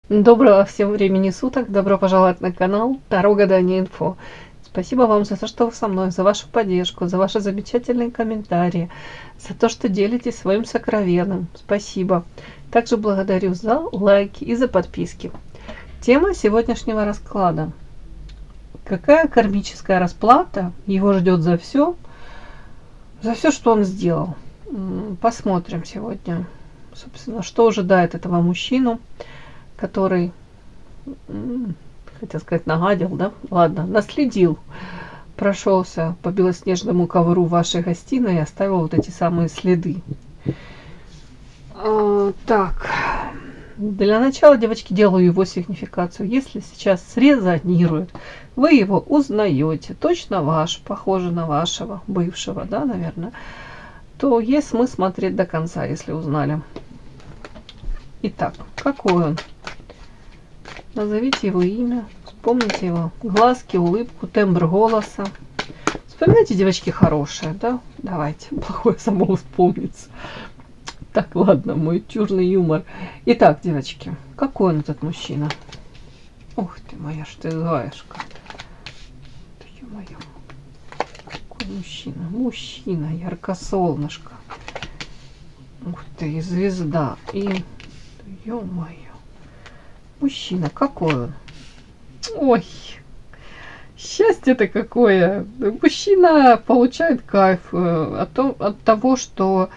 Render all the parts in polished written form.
Доброго всем времени суток, добро пожаловать на канал Таро Гадание Инфо. Спасибо вам за то, что вы со мной, за вашу поддержку, за ваши замечательные комментарии, за то, что делитесь своим сокровенным. Спасибо. Также благодарю за лайки и за подписки. Тема сегодняшнего расклада. Какая кармическая расплата его ждет за все, что он сделал? Посмотрим сегодня, собственно, что ожидает этого мужчину, который, хотел сказать, нагадил, да? Ладно, наследил, прошелся по белоснежному ковру вашей гостиной и оставил вот эти самые следы. Так, для начала, девочки, делаю его сигнификацию. Если сейчас срезонирует, вы его узнаете, точно ваш, похоже на вашего бывшего, да, наверное, то есть смысл смотреть до конца, если узнали. Итак, какой он? Назовите его имя, вспомните его глазки, улыбку, тембр голоса. Вспоминайте, девочки, хорошее, да? Давайте, плохое само вспомнится. Так, ладно, мой чужный юмор. Итак, девочки, какой он этот мужчина? Ух ты моя, что ты злаешка. Ё-моё. Какой мужчина? Мужчина, ярко-солнышко. Ух ты, звезда. И, ё-моё. Мужчина, какой он? Ой, счастье-то какое! Мужчина получает кайф от того, что,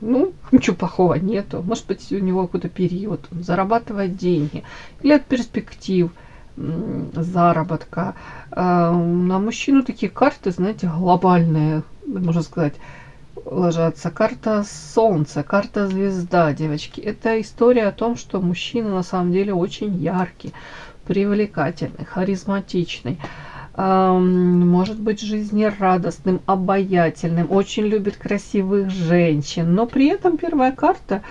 ну, ничего плохого нету. Может быть, у него какой-то период, он зарабатывает деньги. Или от перспектив заработка. На мужчину такие карты, знаете, глобальные, можно сказать, ложатся. Карта солнца, карта звезда, девочки. Это история о том, что мужчина на самом деле очень яркий, привлекательный, харизматичный, может быть жизнерадостным, обаятельным, очень любит красивых женщин. Но при этом первая карта,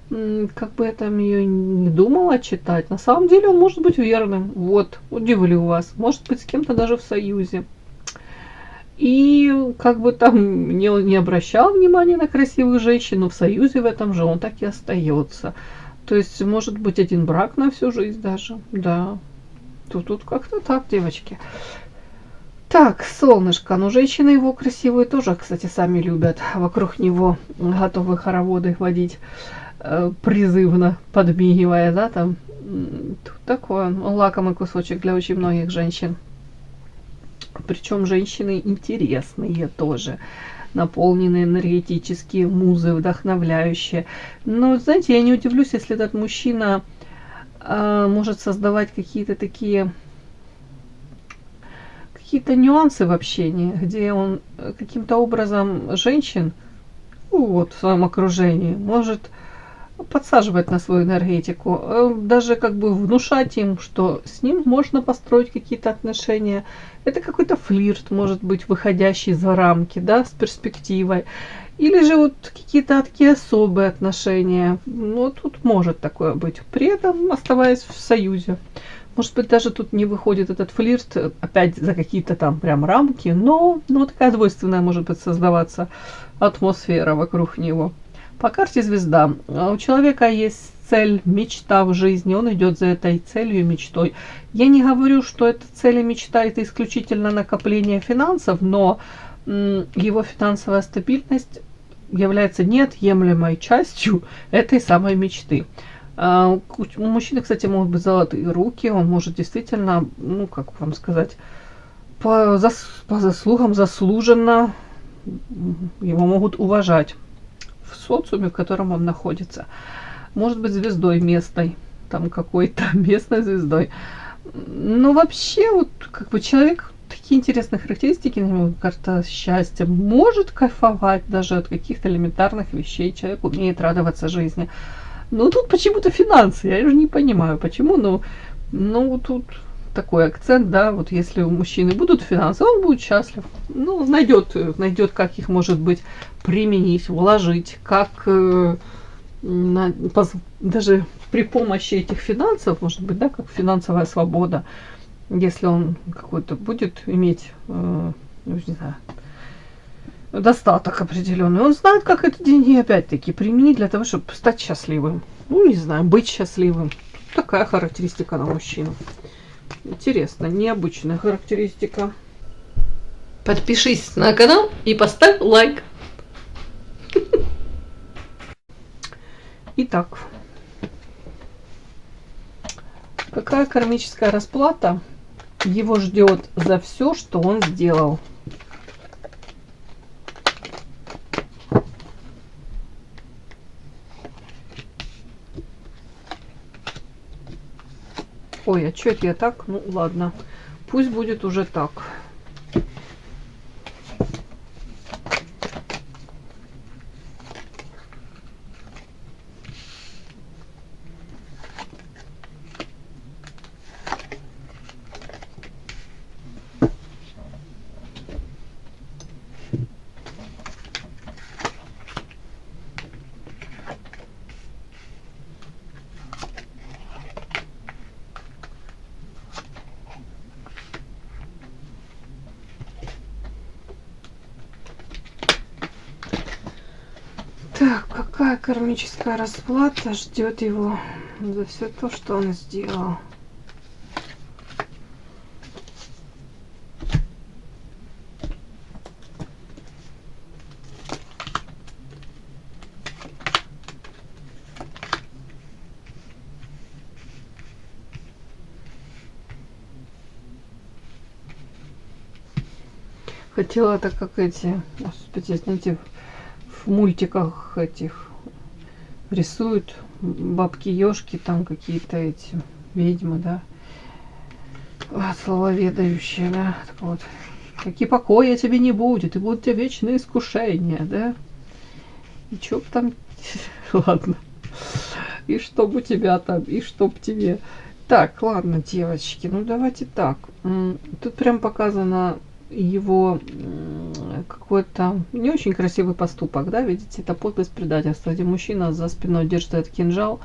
как бы я там ее не думала читать, на самом деле он может быть верным. Вот, удивлю вас. Может быть с кем-то даже в союзе. И как бы там не обращал внимания на красивых женщин, но в союзе в этом же он так и остается. То есть может быть один брак на всю жизнь даже. Да. Тут как-то так, девочки. Так, солнышко. Ну, женщины его красивые тоже, кстати, сами любят. Вокруг него готовы хороводы водить, призывно подмигивая, да, там. Тут такой он лакомый кусочек для очень многих женщин. Причем женщины интересные тоже, наполненные энергетические музы, вдохновляющие. Но, знаете, я не удивлюсь, если этот мужчина может создавать какие-то такие, какие-то нюансы в общении, где он каким-то образом женщин, вот, в своем окружении может подсаживать на свою энергетику, даже как бы внушать им, что с ним можно построить какие-то отношения. Это какой-то флирт, может быть, выходящий за рамки, да, с перспективой. Или же вот какие-то такие особые отношения. Ну, тут может такое быть. При этом оставаясь в союзе. Может быть, даже тут не выходит этот флирт опять за какие-то там прям рамки, но такая двойственная может быть создаваться атмосфера вокруг него. По карте звезда. У человека есть цель, мечта в жизни. Он идет за этой целью и мечтой. Я не говорю, что эта цель и мечта это исключительно накопление финансов, но его финансовая стабильность является неотъемлемой частью этой самой мечты. У мужчины, кстати, могут быть золотые руки. Он может действительно, ну, как вам сказать, по заслугам заслуженно его могут уважать в социуме, в котором он находится. Может быть звездой местной, там какой-то местной звездой. Но вообще, вот как бы человек, такие интересные характеристики, карта счастья, может кайфовать даже от каких-то элементарных вещей. Человек умеет радоваться жизни. Но тут почему-то финансы, я уже не понимаю, почему, но тут такой акцент, да, вот если у мужчины будут финансы, он будет счастлив, ну, найдет, как их, может быть, применить, вложить, как даже при помощи этих финансов, может быть, да, как финансовая свобода, если он какой-то будет иметь, не знаю, достаток определенный, он знает, как эти деньги опять-таки применить для того, чтобы стать счастливым. ну, не знаю, быть счастливым. Такая характеристика на мужчину. Интересно, необычная характеристика. Подпишись на канал и поставь лайк. Итак, какая кармическая расплата его ждет за все, что он сделал? Ой, а что это я так? Ну ладно, пусть будет уже так. Так, какая кармическая расплата ждет его за все то, что он сделал? Хотела это как эти, господи, знаете, в мультиках этих рисуют бабки-ежки, там какие-то эти ведьмы, да, слововедающие, да, так вот. И покоя тебе не будет, и будут тебе вечные искушения, да. И чё б там, ладно, и чтоб у тебя там, и чтоб тебе. Так, ладно, девочки, ну давайте так. Тут прям показано его какой-то не очень красивый поступок, да, видите, это подлость предательства, где мужчина за спиной держит этот кинжал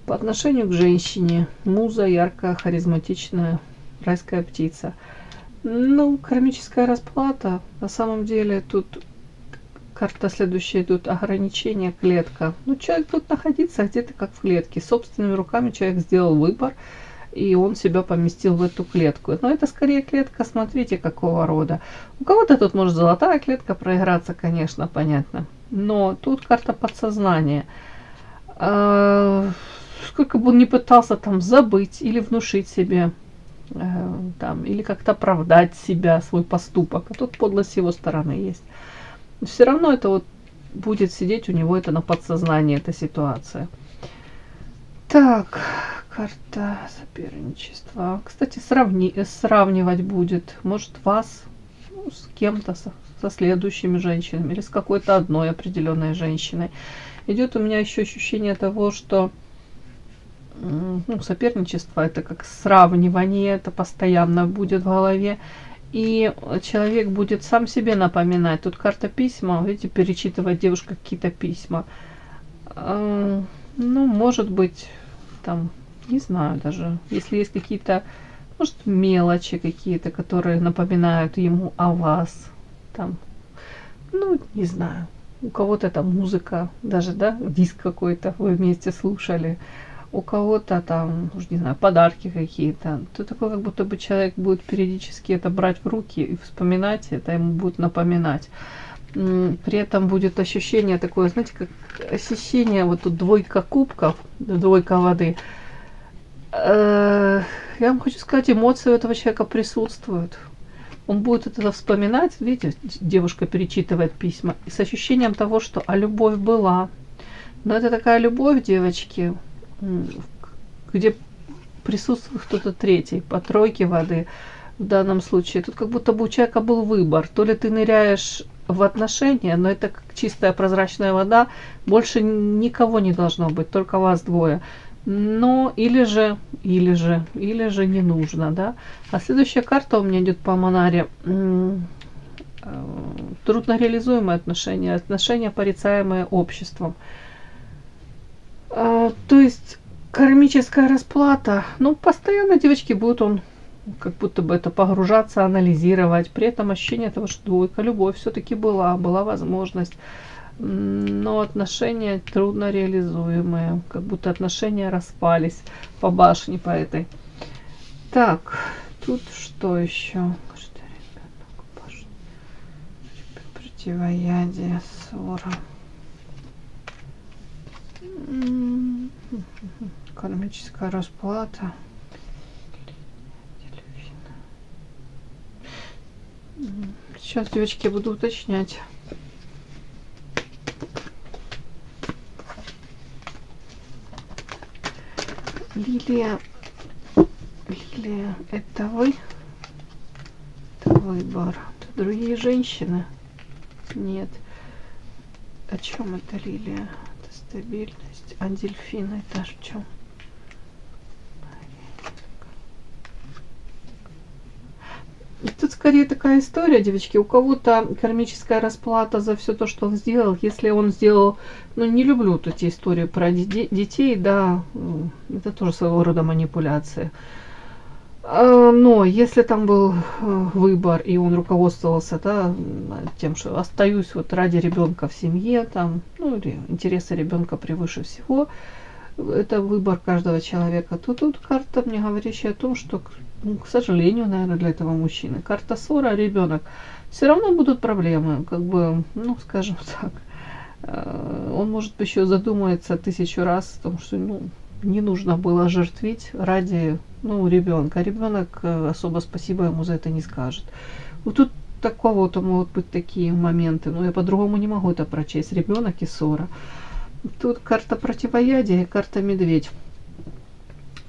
по отношению к женщине, муза, яркая, харизматичная, райская птица. Ну, кармическая расплата, на самом деле тут карта следующая идут ограничения, клетка. Ну, человек будет находиться где-то как в клетке, собственными руками человек сделал выбор, и он себя поместил в эту клетку. Но это скорее клетка, смотрите, какого рода. У кого-то тут может золотая клетка проиграться, конечно, понятно. Но тут карта подсознания. Сколько бы он ни пытался там забыть или внушить себе, там, или как-то оправдать себя, свой поступок, а тут подлость с его стороны есть. Все равно это вот будет сидеть у него это на подсознании, эта ситуация. Так, карта соперничества. Кстати, сравнивать будет. Может, вас с кем-то, со следующими женщинами или с какой-то одной определенной женщиной. Идет у меня еще ощущение того, что соперничество это как сравнивание, это постоянно будет в голове. И человек будет сам себе напоминать. Тут карта письма, видите, перечитывает девушка какие-то письма. Ну, может быть, там, не знаю даже, если есть какие-то, может, мелочи какие-то, которые напоминают ему о вас. Там, ну, не знаю, у кого-то там музыка, даже, да, диск какой-то вы вместе слушали. У кого-то там, уж не знаю, подарки какие-то. То такой, как будто бы человек будет периодически это брать в руки и вспоминать, это ему будет напоминать. При этом будет ощущение такое, знаете, как ощущение, вот тут двойка кубков, двойка воды. Я вам хочу сказать, эмоции у этого человека присутствуют. Он будет это вспоминать, видите, девушка перечитывает письма, и с ощущением того, что любовь была. Но это такая любовь, девочки, где присутствует кто-то третий, по тройке воды в данном случае. Тут как будто бы у человека был выбор. То ли ты ныряешь в отношения, но это как чистая прозрачная вода, больше никого не должно быть, только вас двое. Но или же не нужно, да. А следующая карта у меня идет по Монаре. Трудно реализуемые отношения, отношения, порицаемые обществом. То есть кармическая расплата, ну, постоянно, девочки, будет он как будто бы это погружаться, анализировать. При этом ощущение того, что двойка, любовь все-таки была возможность. но отношения трудно реализуемые, как будто отношения распались по башне, по этой. Так, тут что еще? Противоядие, ссора. Кармическая расплата. Сейчас, девочки, я буду уточнять. Лилия, это вы? Это выбор. Это другие женщины? Нет. О чем это Лилия? Это стабильность. А дельфин это в чем? Тут скорее такая история, девочки. У кого-то кармическая расплата за все то, что он сделал. Если он сделал, ну, не люблю вот эти истории про детей, да, это тоже своего рода манипуляция. Но если там был выбор, и он руководствовался, да, тем, что остаюсь вот ради ребенка в семье, там, ну, или интересы ребенка превыше всего, это выбор каждого человека, то тут карта мне говорящая о том, что, ну, к сожалению, наверное, для этого мужчины. Карта ссора, ребенок. Все равно будут проблемы, как бы, ну, скажем так. Он, может, еще задумается 1000 раз о том, что, ну, не нужно было жертвить ради, ну, ребенка. Ребенок особо спасибо ему за это не скажет. Вот тут такого вот могут быть такие моменты, но я по-другому не могу это прочесть. Ребенок и ссора. Тут карта противоядия и карта медведь.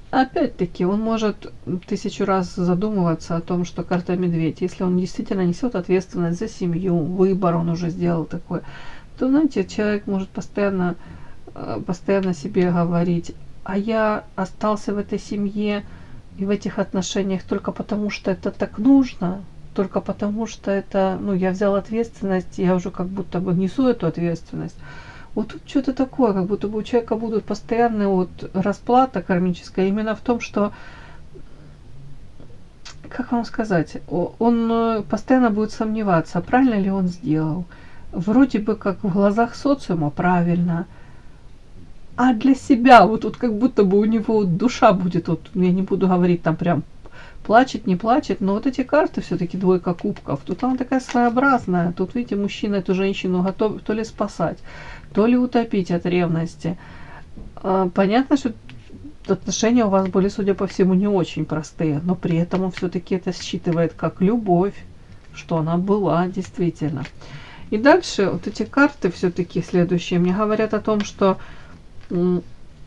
Опять-таки, он может 1000 раз задумываться о том, что карта медведь, если он действительно несет ответственность за семью, выбор он уже сделал такой, то, знаете, человек может постоянно себе говорить, а я остался в этой семье и в этих отношениях только потому, что это так нужно, только потому, что это, ну, я взял ответственность, я уже как будто бы несу эту ответственность. Вот тут что-то такое, как будто бы у человека будут постоянные вот расплата кармическая именно в том, что, как вам сказать, он постоянно будет сомневаться, правильно ли он сделал. Вроде бы как в глазах социума правильно, а для себя вот тут как будто бы у него душа будет, вот я не буду говорить там прям плачет, не плачет, но вот эти карты все-таки двойка кубков, тут она такая своеобразная, тут, видите, мужчина эту женщину готов то ли спасать, то ли утопить от ревности. Понятно, что отношения у вас были, судя по всему, не очень простые, но при этом он все-таки это считывает как любовь, что она была действительно. И дальше вот эти карты все-таки следующие мне говорят о том, что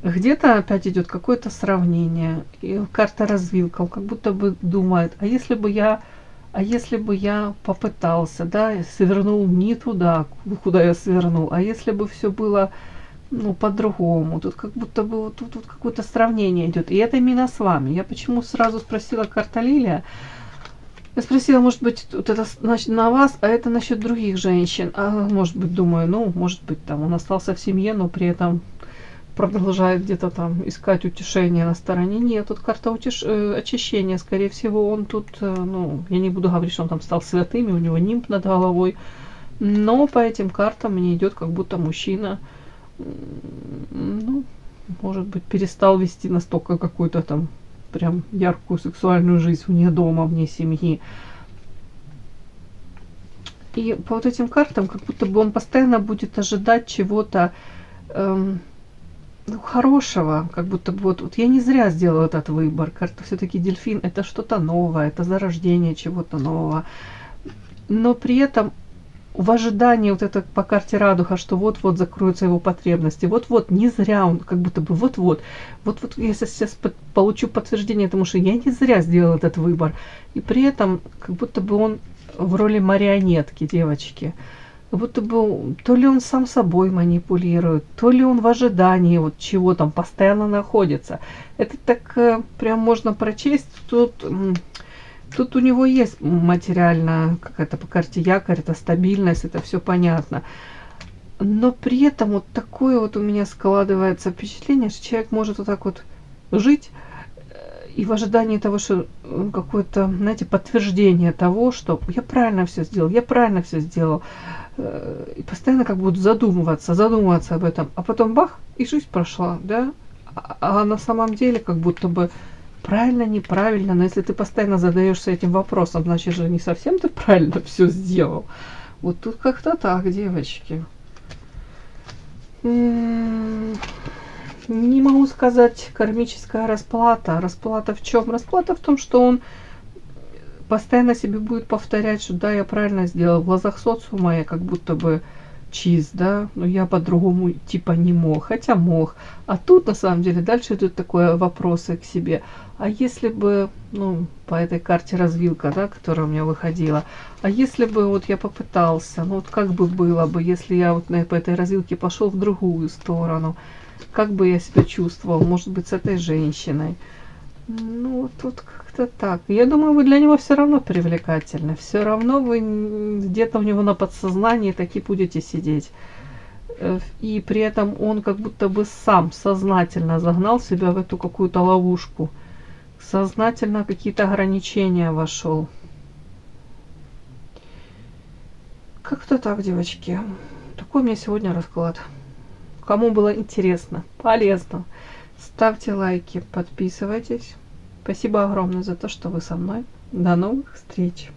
где-то опять идет какое-то сравнение, и карта развилка, он как будто бы думает, а если бы я попытался, да, свернул не туда, куда я свернул, а если бы все было, ну, по-другому, тут как будто бы вот тут какое-то сравнение идет, и это именно с вами. Я почему сразу спросила карта Лилия, я спросила, может быть, вот это значит на вас, а это насчет других женщин, а может быть, думаю, ну, может быть, там он остался в семье, но при этом продолжает где-то там искать утешение на стороне. Нет, тут карта очищения. Скорее всего, он тут, ну, я не буду говорить, что он там стал святым, и у него нимб над головой. Но по этим картам мне идет, как будто мужчина, ну, может быть, перестал вести настолько какую-то там прям яркую сексуальную жизнь вне дома, вне семьи. И по вот этим картам, как будто бы он постоянно будет ожидать чего-то, ну, хорошего, как будто бы вот я не зря сделала этот выбор. Карта все-таки дельфин, это что-то новое, это зарождение чего-то нового. Но при этом в ожидании вот это по карте радуга, что вот-вот закроются его потребности, вот-вот, не зря он, как будто бы вот-вот я сейчас получу подтверждение тому, что я не зря сделал этот выбор. И при этом как будто бы он в роли марионетки, девочки. Как будто бы то ли он сам собой манипулирует, то ли он в ожидании вот чего там постоянно находится. Это так прям можно прочесть. Тут у него есть материальная какая-то по карте якорь, это стабильность, это все понятно. Но при этом вот такое вот у меня складывается впечатление, что человек может вот так вот жить и в ожидании того, что какое-то, знаете, подтверждение того, что я правильно все сделал, и постоянно как будут задумываться об этом, а потом бах, и жизнь прошла, да? А на самом деле как будто бы правильно, неправильно, но если ты постоянно задаешься этим вопросом, значит же не совсем ты правильно все сделал. Вот тут как-то так, девочки. Не могу сказать кармическая расплата. Расплата в чем? Расплата в том, что он постоянно себе будет повторять, что да, я правильно сделал. В глазах социума я как будто бы чист, да, но я по-другому типа не мог, хотя мог. А тут на самом деле дальше идут такое вопросы к себе. А если бы, ну, по этой карте развилка, да, которая у меня выходила, а если бы вот я попытался, ну вот как бы было бы, если я вот по этой развилке пошел в другую сторону, как бы я себя чувствовал, может быть, с этой женщиной. Ну, вот тут как-то так. Я думаю, вы для него все равно привлекательны. Все равно вы где-то у него на подсознании таки будете сидеть. И при этом он как будто бы сам сознательно загнал себя в эту какую-то ловушку. Сознательно какие-то ограничения вошел. Как-то так, девочки. Такой у меня сегодня расклад. Кому было интересно, полезно, ставьте лайки, подписывайтесь. Спасибо огромное за то, что вы со мной. До новых встреч!